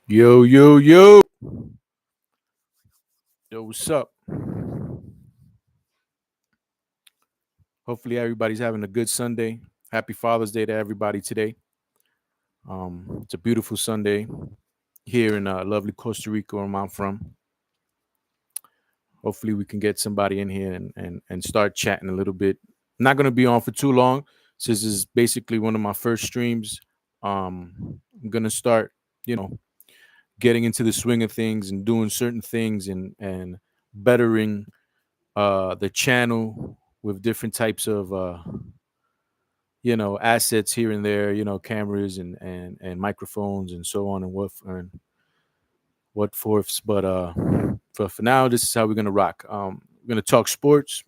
Yo, yo, yo. Yo, what's up? Hopefully, everybody's having a good Sunday. Happy Father's Day to everybody today. It's a beautiful Sunday here in lovely Costa Rica, where I'm from. Hopefully, we can get somebody in here and start chatting a little bit. I'm not going to be on for too long since this is basically one of my first streams. I'm going to start, you know, getting into the swing of things and doing certain things and bettering the channel with different types of assets here and there, cameras and microphones and so on and what forths. But for now, this is how we're gonna rock. We're gonna talk sports.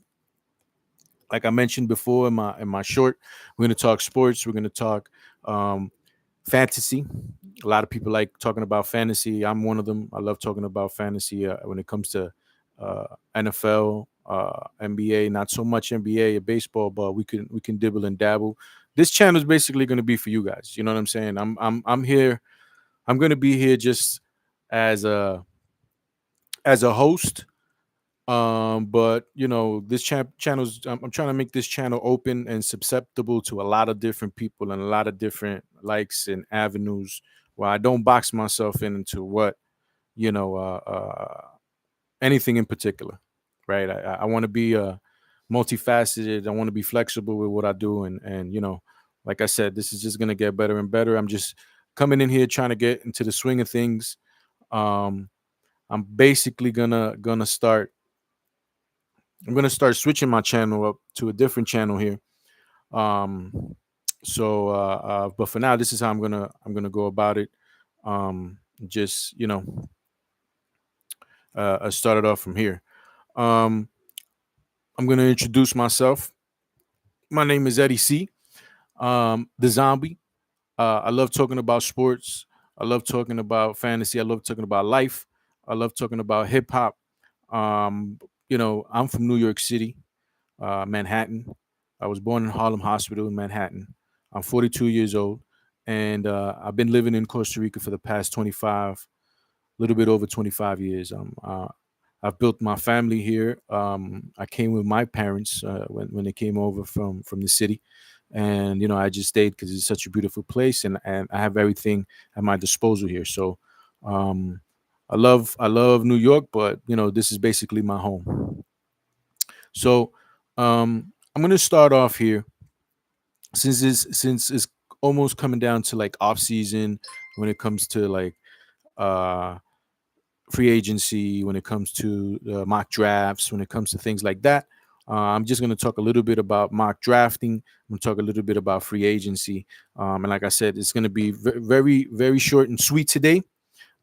Like I mentioned before in my short, we're gonna talk sports. We're gonna talk um, fantasy. A lot of people like talking about fantasy. I'm one of them. I love talking about fantasy when it comes to NFL, NBA. Not so much NBA or baseball, but we can dibble and dabble. This channel is basically going to be for you guys. You know what I'm saying? I'm here. I'm going to be here just as a host. But this channel's I'm trying to make this channel open and susceptible to a lot of different people and a lot of different likes and avenues where I don't box myself into what you know anything in particular, right? I want to be multifaceted. I want to be flexible with what I do, and like I said, this is just gonna get better and better. I'm just coming in here trying to get into the swing of things. Um, I'm basically gonna start. I'm gonna start switching my channel up to a different channel here. Um, but for now, this is how I'm gonna go about it. Just I started off from here. Um, I'm gonna introduce myself. My name is Eddie C. The Zombie. I love talking about sports. I love talking about fantasy. I love talking about life. I love talking about hip hop. I'm from New York City, Manhattan. I was born in Harlem Hospital in Manhattan. I'm 42 years old, and I've been living in Costa Rica for the past 25, a little bit over 25 years. I've built my family here. I came with my parents when they came over from the city, and I just stayed because it's such a beautiful place, and I have everything at my disposal here. So um, I love New York, but this is basically my home. So I'm gonna start off here since it's almost coming down to like off season when it comes to like uh free agency, when it comes to mock drafts, when it comes to things like that. I'm just going to talk a little bit about mock drafting. I'm going to talk a little bit about free agency. And like I said, it's going to be very, very short and sweet today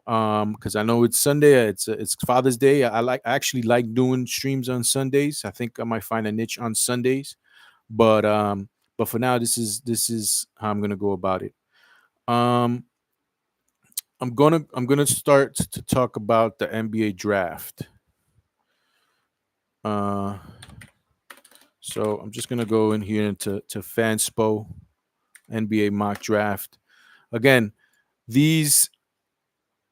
because I know it's Sunday. It's Father's Day. I actually like doing streams on Sundays. I think I might find a niche on Sundays, but for now, this is how I'm going to go about it. Um, I'm gonna start to talk about the NBA draft. Uh, so I'm just gonna go in here to Fanspo NBA mock draft. Again, these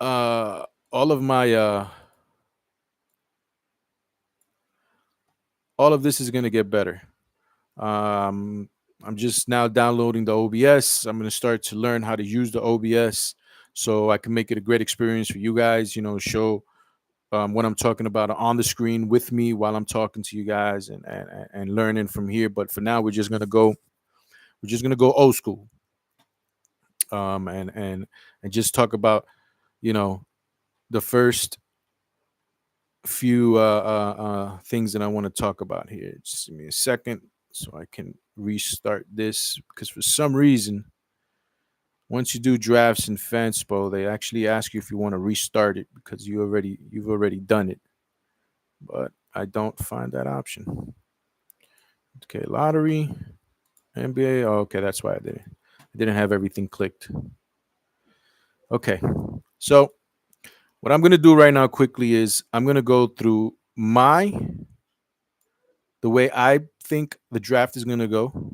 all of my all of this is gonna get better. Um, I'm just now downloading the OBS. I'm gonna start to learn how to use the OBS so I can make it a great experience for you guys. Show what I'm talking about on the screen with me while I'm talking to you guys and learning from here. But for now, we're just gonna go old school, and just talk about you know the first few things that I want to talk about here. Just give me a second so I can restart this because for some reason, once you do drafts in Fanspo, they actually ask you if you want to restart it because you've already done it. But I don't find that option. Okay, lottery, NBA. Oh, okay, that's why I didn't have everything clicked. Okay, so what I'm gonna do right now quickly is I'm gonna go through the way I think the draft is gonna go.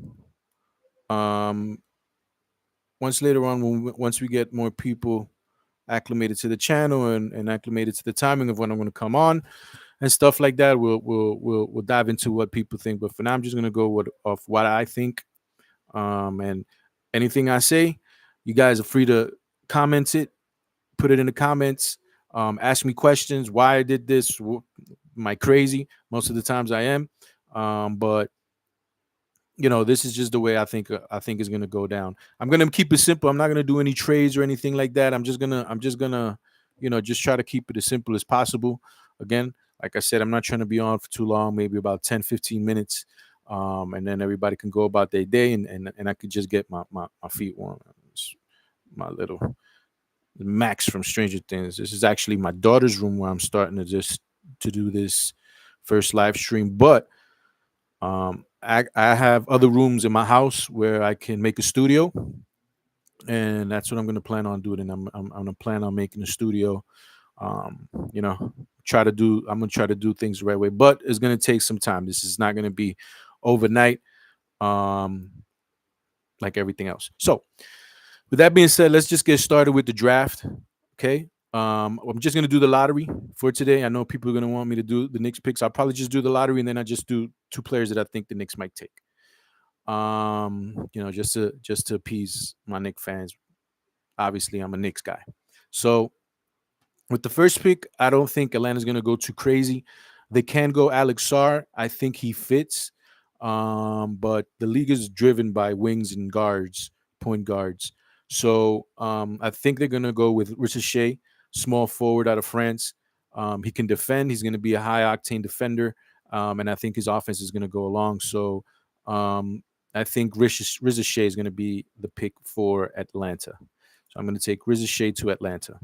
Um, once later on, once we get more people acclimated to the channel and acclimated to the timing of when I'm going to come on and stuff like that. We'll dive into what people think. But for now, I'm just going to go off what I think. And anything I say, you guys are free to comment it, put it in the comments, ask me questions. Why I did this? Am I crazy? Most of the times I am. But this is just the way I think is gonna go down. I'm gonna keep it simple. I'm not gonna do any trades or anything like that. I'm just gonna just try to keep it as simple as possible. Again, like I said, I'm not trying to be on for too long, maybe about 10, 15 minutes. And then everybody can go about their day and I could just get my feet warm. It's my little Max from Stranger Things. This is actually my daughter's room where I'm starting to do this first live stream. But I have other rooms in my house where I can make a studio, and that's what I'm going to plan on doing. And I'm going to plan on making a studio. Um, you know, I'm going to try to do things the right way, but it's going to take some time. This is not going to be overnight, um, like everything else. So, with that being said, let's just get started with the draft. Okay. I'm just gonna do the lottery for today. I know people are gonna want me to do the Knicks picks. I'll probably just do the lottery and then I just do two players that I think the Knicks might take. Just to appease my Knicks fans. Obviously, I'm a Knicks guy. So with the first pick, I don't think Atlanta's gonna go too crazy. They can go Alex Sarr. I think he fits. But the league is driven by wings and guards, point guards. So I think they're gonna go with Richard Shea, small forward out of France. He can defend. He's gonna be a high octane defender, and I think his offense is gonna go along. So um, I think Richard Shea is gonna be the pick for Atlanta. So I'm gonna take Richard Shea to Atlanta.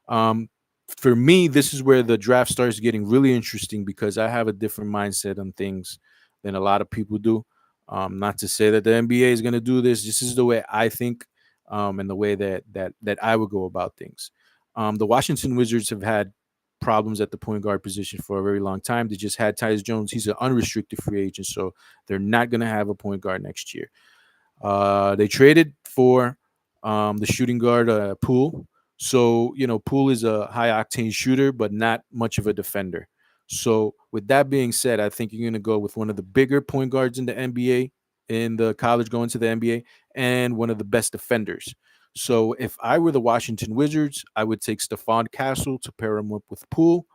Um, for me, this is where the draft starts getting really interesting because I have a different mindset on things than a lot of people do. Not to say that the NBA is going to do this. This is the way I think, and the way that I would go about things. The Washington Wizards have had problems at the point guard position for a very long time. They just had Tyus Jones. He's an unrestricted free agent, so they're not going to have a point guard next year. They traded for the shooting guard Poole. So, Poole is a high octane shooter, but not much of a defender. So, with that being said, I think you're going to go with one of the bigger point guards in the NBA, in the college going to the NBA, and one of the best defenders. So, if I were the Washington Wizards, I would take Stephon Castle to pair him up with Poole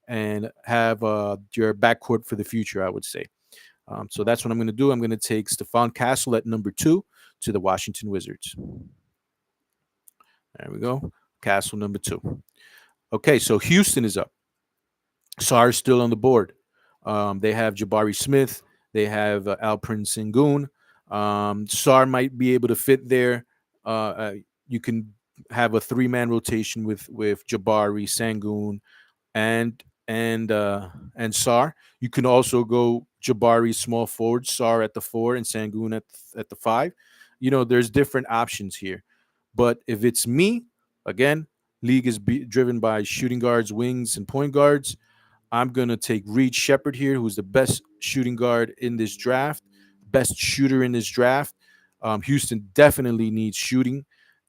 and have your backcourt for the future, I would say. So that's what I'm going to do. I'm going to take Stephon Castle at number 2 to the Washington Wizards. There we go. Castle number 2. Okay, so Houston is up. Sarr is still on the board. They have Jabari Smith. They have Alperen Sengun. Sarr might be able to fit there. You can have a 3-man rotation with Jabari, Sengun, and Sarr. You can also go Jabari small forward, Sarr at the 4, and Sengun at the 5. There's different options here. But if it's me, again, league is driven by shooting guards, wings, and point guards. I'm going to take Reed Sheppard here, who's the best shooting guard in this draft, best shooter in this draft. Houston definitely needs shooting,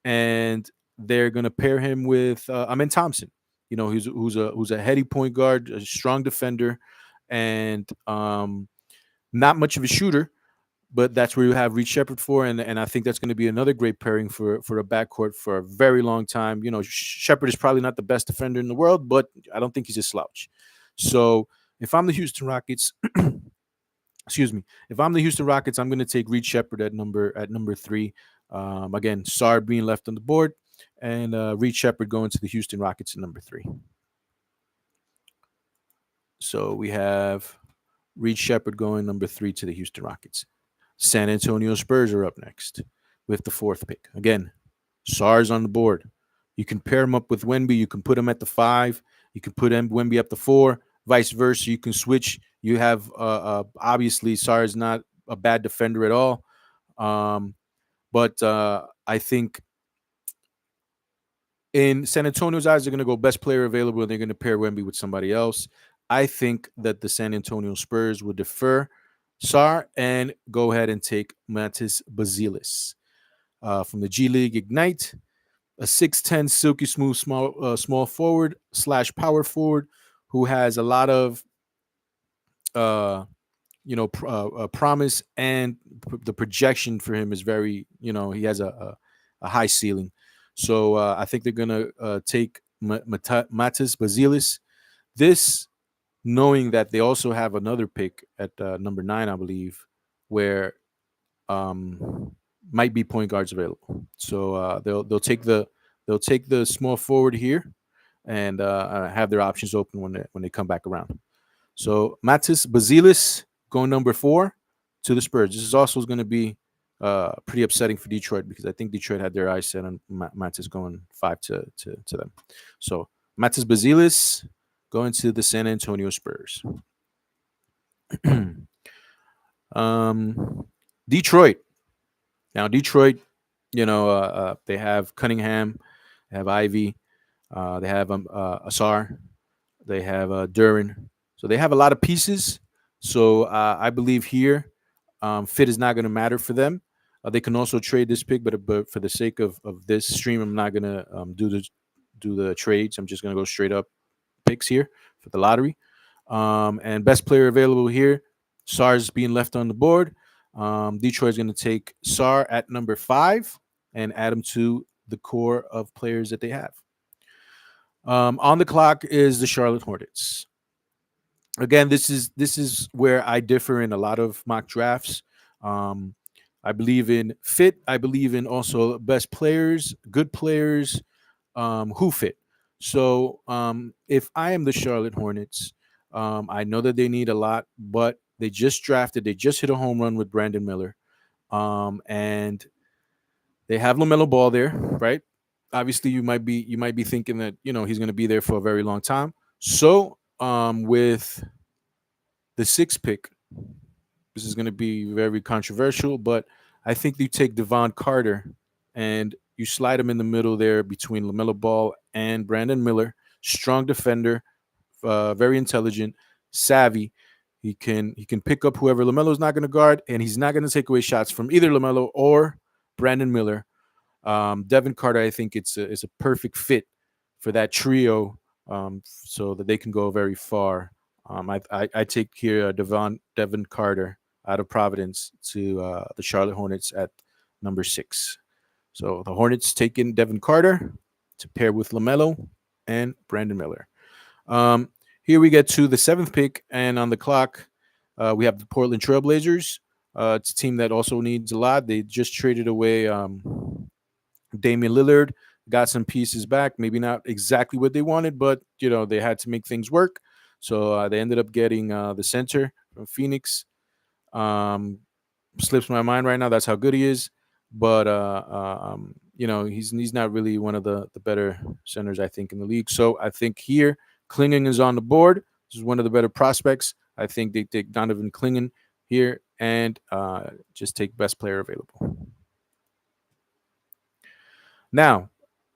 and they're going to pair him with Amen Thompson. Who's a heady point guard, a strong defender, and not much of a shooter, but that's where you have Reed Sheppard for, and I think that's going to be another great pairing for a backcourt for a very long time. Sheppard is probably not the best defender in the world, but I don't think he's a slouch. So if I'm the Houston Rockets, excuse me, if I'm the Houston Rockets, I'm going to take Reed Sheppard at number 3. Again, Sarr being left on the board, and Reed Sheppard going to the Houston Rockets at number 3. So we have Reed Sheppard going number 3 to the Houston Rockets. San Antonio Spurs are up next with the 4th pick. Again, Sarr's on the board. You can pair him up with Wemby. You can put him at the 5. You can put Wemby up the 4. Vice versa. You can switch. You have obviously Sarr is not a bad defender at all, but I think in San Antonio's eyes, they're going to go best player available, and they're going to pair Wemby with somebody else. I think that the San Antonio Spurs would defer Sarr and go ahead and take Matas Bazelis from the G League Ignite. a 6'10" silky smooth small forward slash power forward who has a lot of uh, promise, and the projection for him is very, he has a high ceiling. So I think they're gonna take Matas Basilis. This, knowing that they also have another pick at number 9, I believe, where um, might be point guards available. So they'll take the small forward here, and have their options open when they come back around. So Matis Basilis going number 4 to the Spurs. This is also going to be pretty upsetting for Detroit, because I think Detroit had their eyes set on Matis going 5 to them. So Matis Basilis going to the San Antonio Spurs. Detroit. Now Detroit, they have Cunningham, they have Ivy, they have Asar, they have Duran. So they have a lot of pieces. So I believe here, fit is not going to matter for them. They can also trade this pick, but for the sake of this stream, I'm not going to do the trades. I'm just going to go straight up picks here for the lottery. And best player available here, Sar's being left on the board. Detroit's going to take Sar at number 5 and add him to the core of players that they have. On the clock is the Charlotte Hornets. Again, this is where I differ in a lot of mock drafts. I believe in fit. I believe in also best players, good players, who fit. So if I am the Charlotte Hornets, I know that they need a lot, but they just hit a home run with Brandon Miller, and they have LaMelo Ball there, right? Obviously, you might be thinking that he's going to be there for a very long time. So with the 6th pick, this is going to be very controversial, but I think you take Devon Carter and you slide him in the middle there between LaMelo Ball and Brandon Miller. Strong defender, very intelligent, savvy. He can pick up whoever LaMelo's not going to guard, and he's not going to take away shots from either LaMelo or Brandon Miller. Devin Carter, I think it's a perfect fit for that trio, so that they can go very far. I take here Devin Carter out of Providence to the Charlotte Hornets at number 6. So the Hornets taking Devin Carter to pair with LaMelo and Brandon Miller. Here we get to the 7th pick, and on the clock, we have the Portland Trailblazers. It's a team that also needs a lot. They just traded away Damian Lillard, got some pieces back. Maybe not exactly what they wanted, but they had to make things work. So they ended up getting the center from Phoenix. Slips my mind right now. That's how good he is. But he's not really one of the better centers, I think, in the league. So I think here Clingan is on the board. This is one of the better prospects. I think they take Donovan Clingan here and just take best player available. Now,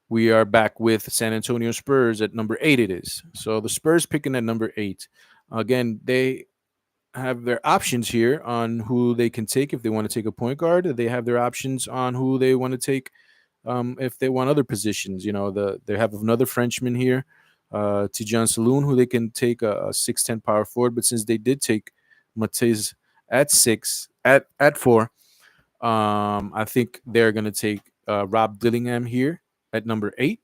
we are back with San Antonio Spurs at number 8 it is. So the Spurs picking at number 8. Again, they have their options here on who they can take if they want to take a point guard. They have their options on who they want to take if they want other positions. They have another Frenchman here, Tidjane Saloon, who they can take a 6'10" power forward. But since they did take Matisse at 4, I think they're going to take Rob Dillingham here at number 8.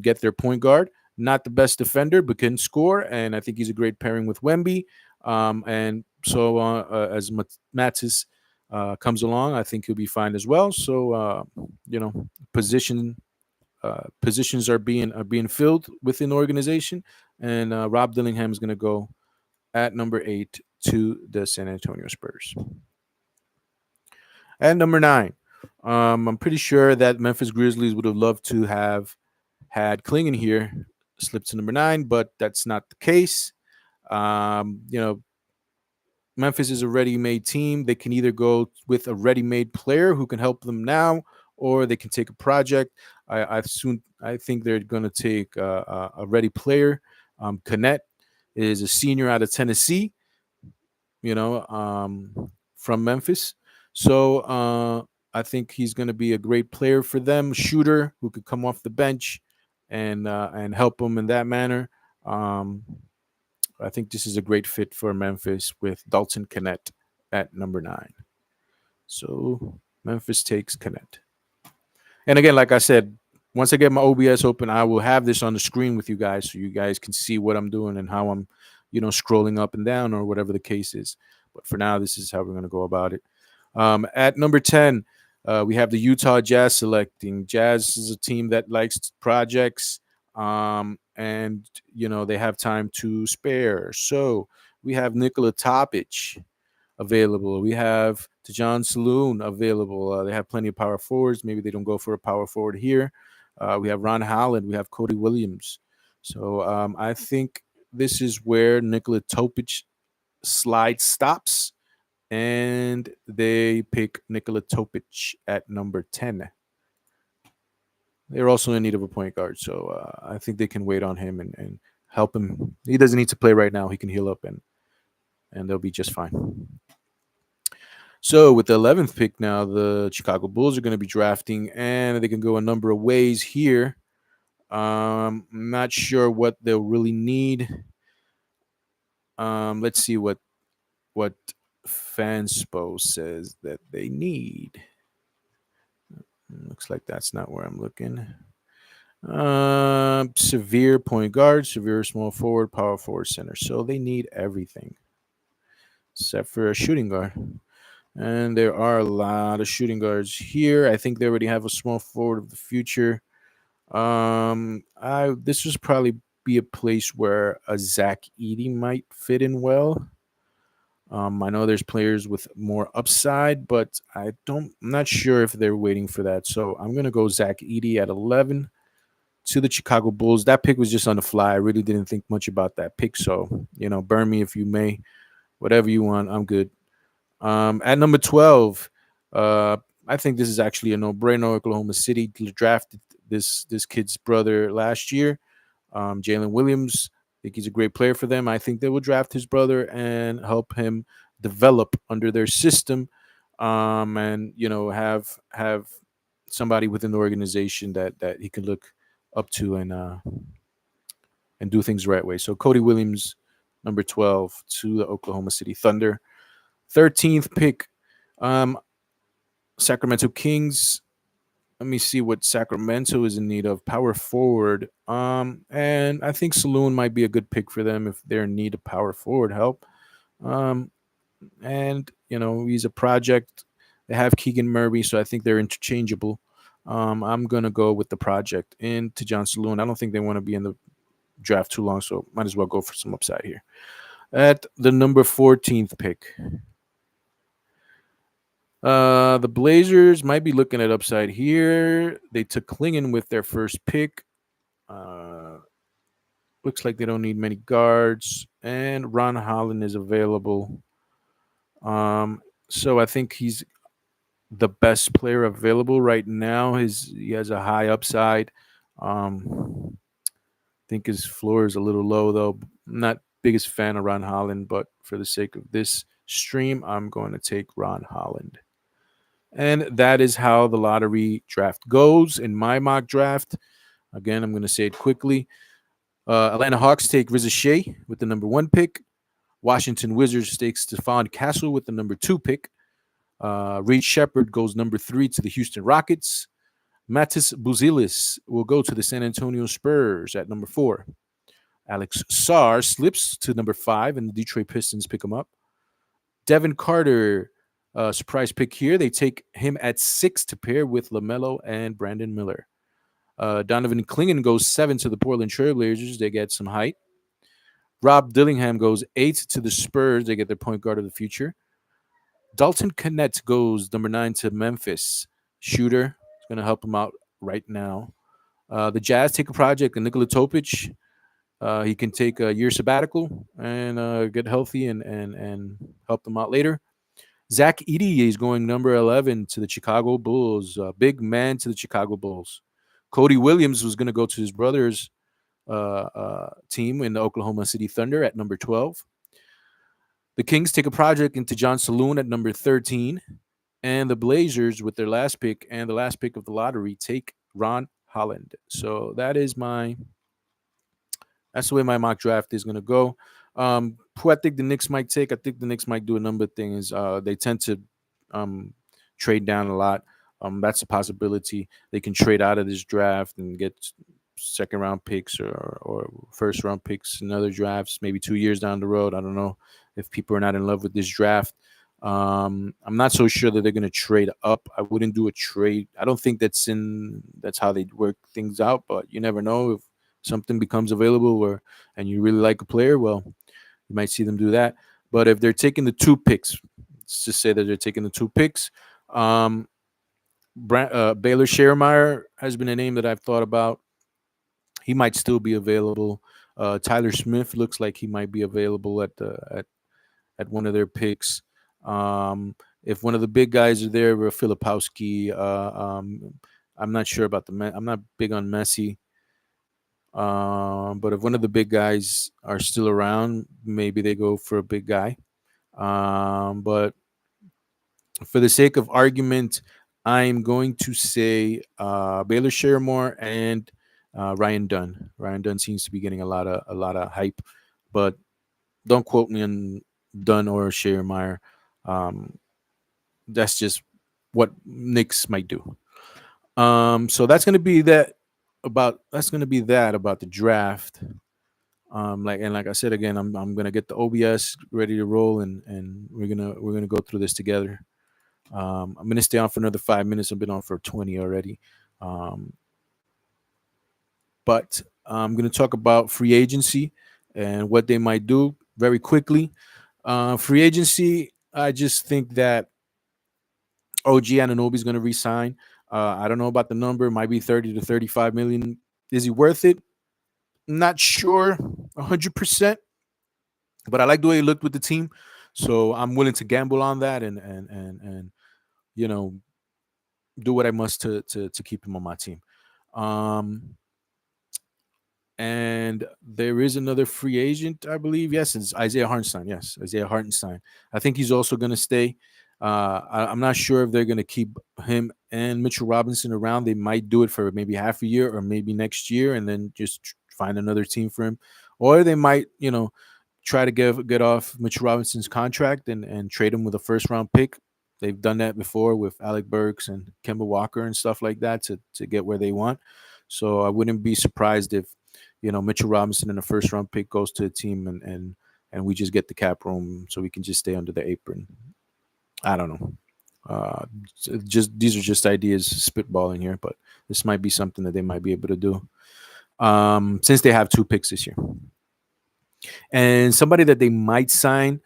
Get their point guard. Not the best defender, but can score. And I think he's a great pairing with Wemby. And so as Matisse comes along, I think he'll be fine as well. So, positions are being filled within the organization. And Rob Dillingham is going to go at number 8 to the San Antonio Spurs. At number 9, I'm pretty sure that Memphis Grizzlies would have loved to have had Clingan here slip to number 9, but that's not the case. Memphis is a ready-made team. They can either go with a ready-made player who can help them now, or they can take a project. I think they're going to take a ready player. Kenneth is a senior out of Tennessee, from Memphis. So I think he's going to be a great player for them, shooter who could come off the bench and help them in that manner. Um, I think this is a great fit for Memphis with Dalton Connect at number 9. So Memphis takes Connect. And again, like I said, once I get my OBS open, I will have this on the screen with you guys so you guys can see what I'm doing and how I'm, scrolling up and down or whatever the case is. But for now, this is how we're going to go about it. At number 10, we have the Utah Jazz selecting. Jazz is a team that likes projects, and they have time to spare. So we have Nikola Topic available. We have Tajon Saloon available. They have plenty of power forwards. Maybe they don't go for a power forward here. We have Ron Holland. We have Cody Williams. So I think this is where Nikola Topic slide stops, and they pick Nikola Topic at number 10. They're also in need of a point guard, so I think they can wait on him and help him. He doesn't need to play right now. He can heal up, and they'll be just fine. So with the 11th pick now, the Chicago Bulls are going to be drafting, and they can go a number of ways here. I'm not sure what they'll really need. Let's see what Fanspo says that they need. Looks like that's not where I'm looking. Severe point guard, severe small forward, power forward, center. So they need everything except for a shooting guard. And there are a lot of shooting guards here. I think they already have a small forward of the future. This would probably be a place where a Zach Edey might fit in well. I know there's players with more upside, but I'm not sure if they're waiting for that. So I'm gonna go Zach Edey at 11 to the Chicago Bulls. That pick was just on the fly. I really didn't think much about that pick. So burn me if you may, whatever you want. I'm good. At number 12, I think this is actually a no-brainer. Oklahoma City drafted this kid's brother last year, Jalen Williams. I think he's a great player for them. I think they will draft his brother and help him develop under their system, and have somebody within the organization that he can look up to and do things the right way. So Cody Williams, number 12, to the Oklahoma City Thunder. 13th pick, Sacramento Kings. Let me see what Sacramento is in need of. Power forward. And I think Saloon might be a good pick for them if they're in need of power forward help. And he's a project. They have Keegan Murray, so I think they're interchangeable. I'm gonna go with the project and Tajon Saloon. I don't think they want to be in the draft too long, so might as well go for some upside here. At the number 14th pick, the Blazers might be looking at upside here. They took Klingon with their first pick. Looks like they don't need many guards, and Ron Holland is available. So I think he's the best player available right now. He has a high upside. I think his floor is a little low though. I'm not biggest fan of Ron Holland, but for the sake of this stream, I'm going to take Ron Holland. And that is how the lottery draft goes in my mock draft. Again, I'm going to say it quickly. Atlanta Hawks take Riza Shea with the number 1 pick. Washington Wizards takes Stephon Castle with the number 2 pick. Reed Shepard goes number 3 to the Houston Rockets. Matis Buzelis will go to the San Antonio Spurs at number 4. Alex Sarr slips to number 5, and the Detroit Pistons pick him up. Devin Carter, surprise pick here. They take him at 6 to pair with LaMelo and Brandon Miller. Donovan Klingon goes 7 to the Portland Trailblazers. They get some height. Rob Dillingham goes 8 to the Spurs. They get their point guard of the future. Dalton Connect goes number 9 to Memphis. Shooter. It's going to help him out right now. The Jazz take a project, and Nikola Topic. He can take a year sabbatical and get healthy and help them out later. Zach Edey is going number 11 to the Chicago Bulls. Big man to the Chicago Bulls. Cody Williams was going to go to his brother's team in the Oklahoma City Thunder at number 12. The Kings take a project into Tajon Saloon at number 13. and the Blazers, with their last pick and the last pick of the lottery, take Ron Holland. So that's the way my mock draft is going to go. Who I think the Knicks might take, I think the Knicks might do a number of things. They tend to um, trade down a lot. That's a possibility. They can trade out of this draft and get second round picks or first round picks in other drafts, maybe 2 years down the road. I don't know if people are not in love with this draft. I'm not so sure that they're going to trade up. I wouldn't do a trade. I don't think that's how they work things out, but you never know if something becomes available or and you really like a player, well, you might see them do that. But if they're taking the two picks, let's just say that they're taking the two picks. Um, Baylor Scheremeyer has been a name that I've thought about. He might still be available. Tyler Smith looks like he might be available at one of their picks. If one of the big guys are there, Filipowski. I'm not sure about I'm not big on Messi. But if one of the big guys are still around, maybe they go for a big guy. But for the sake of argument, I'm going to say Baylor Shermore and Ryan Dunn. Ryan Dunn seems to be getting a lot of hype, but don't quote me on Dunn or Scheremeyer. Um, that's just what Knicks might do. So that's gonna be that about the draft. Like I said again, I'm gonna get the OBS ready to roll, and we're gonna go through this together. I'm gonna stay on for another 5 minutes. I've been on for 20 already. Um, but I'm gonna talk about free agency and what they might do very quickly. Free agency, I just think that OG Anunoby is gonna resign. I don't know about the number. It might be 30 to 35 million. Is he worth it? Not sure, 100%. But I like the way he looked with the team, so I'm willing to gamble on that and you know do what I must to keep him on my team. Um, and there is another free agent, I believe. Yes, it's Isaiah Hartenstein. Yes, Isaiah Hartenstein. I think he's also going to stay. I'm not sure if they're going to keep him and Mitchell Robinson around. They might do it for maybe half a year or maybe next year, and then just find another team for him, or they might, try to get off Mitchell Robinson's contract and trade him with a first round pick. They've done that before with Alec Burks and Kemba Walker and stuff like that to get where they want. So I wouldn't be surprised if Mitchell Robinson in the first round pick goes to a team and we just get the cap room so we can just stay under the apron. I don't know. Uh, just these are just ideas spitballing here, but this might be something that they might be able to do since they have two picks this year. And somebody that they might sign,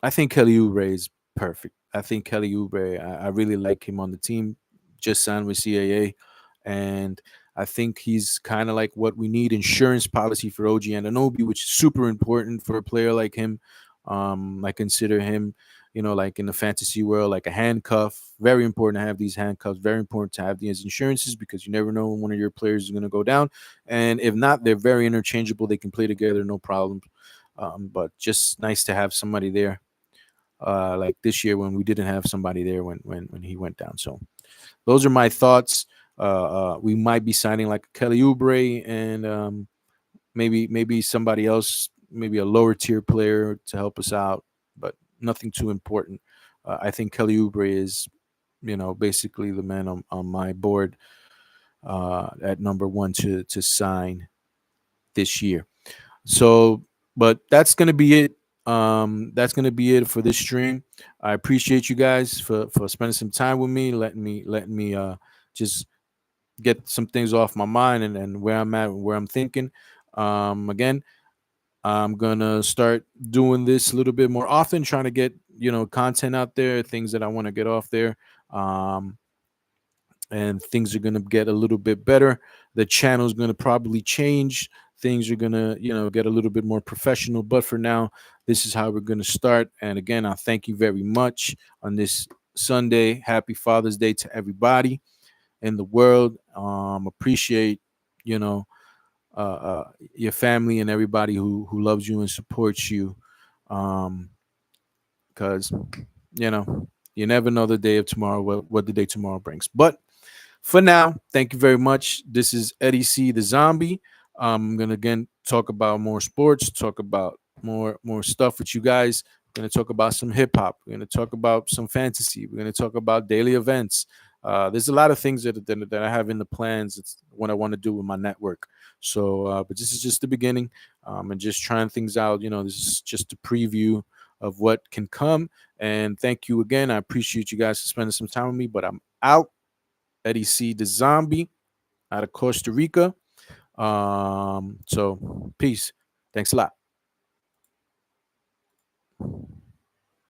I think Kelly Oubre is perfect. I think Kelly Oubre, I really like him on the team. Just signed with CAA, and I think he's kind of like what we need insurance policy for OG Anunoby, which is super important for a player like him. I consider him, like in the fantasy world, like a handcuff. Very important to have these handcuffs. Very important to have these insurances because you never know when one of your players is going to go down. And if not, they're very interchangeable. They can play together, no problem. But just nice to have somebody there. Like this year when we didn't have somebody there when he went down. So those are my thoughts. We might be signing like Kelly Oubre and maybe somebody else, maybe a lower tier player to help us out, but nothing too important. I think Kelly Oubre is, basically the man on my board at number one to sign this year. So, but that's gonna be it. That's gonna be it for this stream. I appreciate you guys for spending some time with me, letting me just get some things off my mind and where I'm at, where I'm thinking. Again, I'm gonna start doing this a little bit more often, trying to get content out there, things that I want to get off there. Um, and things are going to get a little bit better. The channel is going to probably change. Things are going to, get a little bit more professional. But for now, this is how we're going to start. And again, I thank you very much on this Sunday. Happy Father's Day to everybody in the world. Appreciate, you know, your family and everybody who loves you and supports you. Because, you know, You never know the day of tomorrow, what the day tomorrow brings. But for now, thank you very much. This is Eddie C, the zombie. I'm gonna again talk about more sports, talk about more stuff with you guys. We're gonna talk about some hip hop. We're gonna talk about some fantasy. We're gonna talk about daily events. There's a lot of things that I have in the plans. It's what I want to do with my network. So, but this is just the beginning, and just trying things out. This is just a preview of what can come. And thank you again. I appreciate you guys for spending some time with me. But I'm out. Eddie C, the zombie, out of Costa Rica. So peace. Thanks a lot.